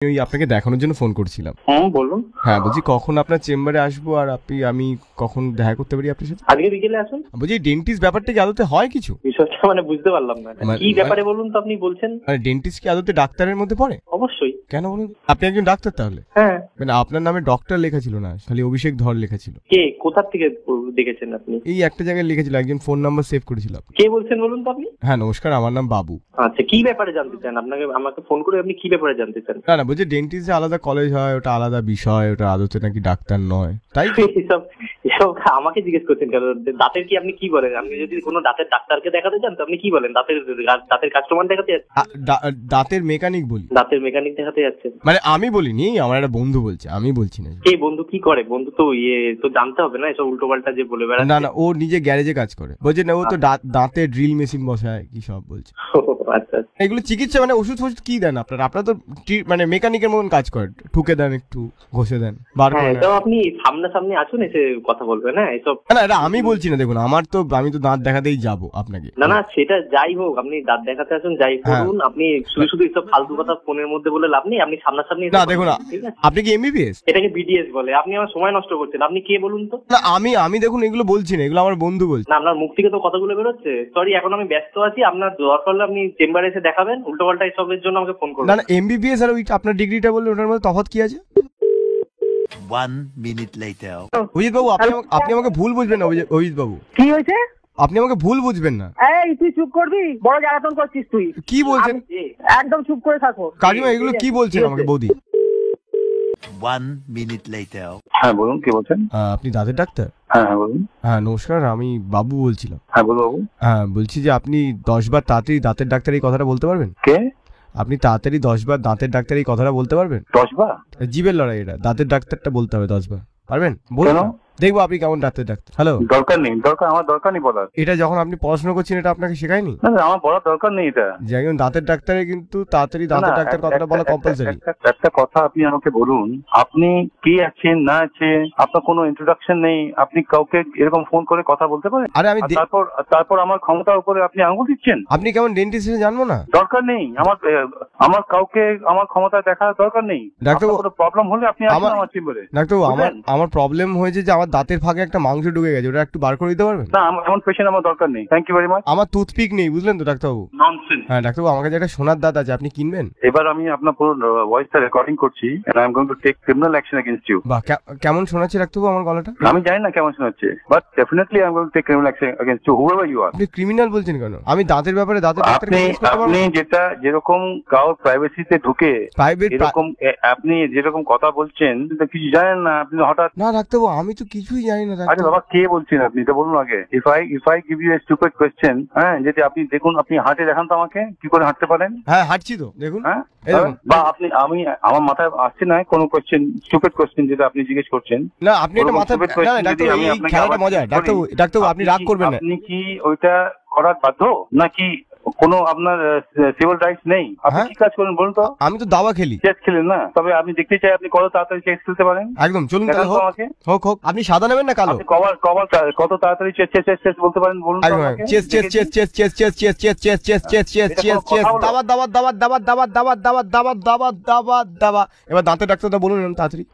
ওই আপনাকে দেখানোর জন্য ফোন করছিলাম। হ্যাঁ বলুন। হ্যাঁ বলছি কখন আপনার চেম্বারে আসবো আর আমি কখন দেখা করতে পারি আপনার সাথে? আজকে বিকেলে আসুন। বলছি ডেন্টিস্ট ব্যাপারটা কি আদতে হয় কিছু? বিষয়টা মানে বুঝতে পারলাম না, কি ব্যাপারে বলুন তো আপনি বলছেন। ডেন্টিস্ট কি আদতে ডাক্তারের মধ্যে পড়ে? অবশ্যই। কেন বলুন? আপনি একজন ডাক্তার তাহলে? হ্যাঁ। মানে আপনার নামে ডক্টর লেখা ছিল না, খালি অভিষেক ধর লেখা ছিল। কে কোথা থেকে দেখেছেন আপনি? এই একটা জায়গায় লিখেছিল, একজন ফোন নাম্বার সেভ করেছিল। কে বলছেন বলুন তো আপনি? হ্যাঁ নমস্কার, আমার নাম বাবু। আচ্ছা, কি ব্যাপারে জানতে চান? আমাকে ফোন করে আপনি কি ব্যাপারে জানতে চান? না বলছি ডেন্টিস্টে আলাদা কলেজ হয়, ওটা আলাদা বিষয়, ওটা আদতে নাকি ডাক্তার নয়, তাই এসব আমাকে জিজ্ঞেস করছেন কেন? দাঁতের কি আপনি কি বলেন? আপনি যদি কোনো দাঁতের ডাক্তারকে দেখাতে চান তো আপনি কি বলেন? দাঁতের কাস্টমার দেখাতে যাচ্ছেন? দাঁতের মেকানিক বলি। দাঁতের মেকানিক দেখাতে যাচ্ছেন? মানে আমি বলিনি, আমার একটা বন্ধু বলছে, আমি বলছি না। কে বন্ধু? কি করে বন্ধু? তো তো জানতে হবে না এসব উল্টোপাল্টা যে বলে বেড়াচ্ছে। না ও নিজে গ্যারেজে কাজ করে, বলছে না ও তো দাঁতে ড্রিল মেশিন বসায় কি সব বলছে। আচ্ছা এগুলো চিকিৎসা মানে ওষুধ ফষুধ কি দেন আপনারা তো মানে মেকানিকের মতন কাজ করেন, ঠুকে দেন, একটু ঘষে দেন, বার করে দেন। আপনি সামনাসামনি আসুন, এসে কথা বলবেন। হ্যাঁ এসব না এটা আমি বলছি না, দেখুন আমি তো দাঁত দেখাতেই যাব আপনাকে। না সেটা যাই হোক, আপনি দাঁত দেখাতে আসুন, যাই করুন, আপনি শুধু এসব ফালতু কথা ফোনের মধ্যে বলে লাভ নেই। আপনি সামনাসামনি না দেখুন, আপনি কি এমবিবিএস? এটাকে বিডিএস বলে। আপনি আমার সময় নষ্ট করছেন। আপনি কে বলুন তো? না আমি দেখুন এগুলো বলছি না, এগুলো আমার বন্ধু বলছে। না আপনার মুখ থেকে তো কথাগুলো বেরোচ্ছে। সরি, এখন আমি ব্যস্ত আছি। আপনার দরকার হলে আপনি চেম্বারে এসে দেখাবেন। উল্টোপাল্টা এসবের জন্য আমাকে ফোন করবেন। না এমবিবিএস আর ওই আপনার ডিগ্রিটা বললে ওটার মধ্যে তফাৎ কি আছে? 1 minute later. অভিজিৎ বাবু, আপনি আমাকে ভুল বুঝবেন না। অভিজিৎ বাবু, কি হয়েছে? আপনি আমাকে ভুল বুঝবেন না। এই তুই চুপ করবি? বড় জ্বালাতন করছিস তুই। কি বলছেন? একদম চুপ করে থাকো। কাকিমা এগুলো কি বলছেন আমাকে? বৌদি 1 minute later. হ্যাঁ বলুন, কে বলছেন? আপনি দাঁতের ডাক্তার? হ্যাঁ বলুন। হ্যাঁ নমস্কার, আমি বাবু বলছিলাম। হ্যাঁ বলুন বাবু। হ্যাঁ বলছি যে আপনি 10 বার তাড়াতাড়ি দাঁতের ডাক্তার এই কথাটা বলতে পারবেন? কে? আপনি তাড়াতাড়ি 10 বার দাঁতের ডাক্তার এই কথাটা বলতে পারবেন? 10 বার? জীবের লড়াই এটা, দাঁতের ডাক্তারটা বলতে হবে 10 বার। পারবেন? বলুন না। দেখবো আপনি কেমন দাঁতের ডাক্তার। হ্যালো, আমার দরকার নেই বলার। এটা যখন আপনি পড়াশোনা করছেন এটা আপনাকে শেখায়নি? না আমার বলার দরকার নেই এটা। যে একজন দাঁতের ডাক্তারে কিন্তু তাড়াতাড়ি দাঁতের ডাক্তার কথাটা বলা কম্পালসারি। একটা কথা আপনি আমাকে বলুন, আপনি কি আছেন না আছেন, আপনার কোনো ইন্ট্রোডাকশন নেই, আপনি কাউকে এরকম ফোন করে কথা বলতে পারেন? আরে আমি তারপর আমার ক্ষমতার উপরে আপনি আঙুল দিচ্ছেন। আপনি কেমন ডেন্টিস্ট জানবো না? দরকার নেই আমার কাউকে আমার ক্ষমতা দেখার দরকার নেই। ডাক্তারবাবু, কোনো প্রবলেম হলে আপনি আসুন আমার চেম্বারে। ডাক্তারবাবু, আমার প্রবলেম হয়েছে যে আমার দাঁতের ফাঁকে একটা মাংস ঢুকে গেছে, ওটা একটু বার করে দিতে পারবেন? না এমন পেশেন্ট আমার দরকার নেই। Thank you very much. আমার টুথপিক নেই, বুঝলেন তো ডাক্তারবাবু? ননসেন্স। হ্যাঁ ডাক্তারবাবু, আমার কাছে একটা সোনার দাঁত আছে, আপনি কিনবেন? এবার আমি আপনার পুরো ভয়েসটা রেকর্ডিং করছি and I am going to take criminal action against you. বাহ, কেমন শোনাচ্ছে ডাক্তারবাবু আমার গলাটা? আমি জানি না কেমন শোনাচ্ছে, but definitely I am going to take criminal action against you whoever you are. আপনি ক্রিমিনাল বলছেন কেন? আমি দাঁতের ব্যাপারে দাঁতের ডাক্তারকে জিজ্ঞেস করতে পারবো? আপনি যেরকম কারোর প্রাইভেসিতে ঢুকে এরকম আপনি যেরকম কথা বলছেন, কিছু জানেন না আপনি হঠাৎ। না ডাক্তারবাবু, আমি তো কিছুই জানি না। আরে বাবা, কে বলছেন আপনি? এটা বলুন আগে। If I give you a stupid question, হ্যাঁ, যদি আপনি দেখুন, আপনি হাঁটে দেখান তো আমাকে কি করে হাঁটতে পারেন। হ্যাঁ হাঁটছি তো, দেখুন। হ্যাঁ, বা আমার মাথায় আসছে না কোনো কোয়েশ্চেন, স্টুপিড কোয়েশ্চেন যেটা আপনি জিজ্ঞেস করছেন। না আপনি এটা মাথায়, না ডাক্তারবাবু এই খেলাটা মজা। ডাক্তারবাবু আপনি রাগ করবেন না। আপনি কি ওইটা করার বাধ্য নাকি কোনো আপনার সিভিল রাইটস নেই? আপনি কি কাজ করেন বলুন তো? আমি তো দাবা খেলি। চেস খেলেন না? তবে আমি দেখতে চাই আপনি কত তাড়াতাড়ি চেস খেলতে পারেন। একদম, চলুন তাহলে হোক। আপনি সাদা নেবেন না কালো? কত তাড়াতাড়ি চেস বলতে পারেন বলুন? Chess chess chess chess chess chess chess chess chess chess chess chess chess chess দাবা দাবা দাবা দাবা দাবা দাবা দাবা দাবা দাবা দাবা দাবা। এবার দাঁতের ডাক্তারটা বলুন তাড়াতাড়ি।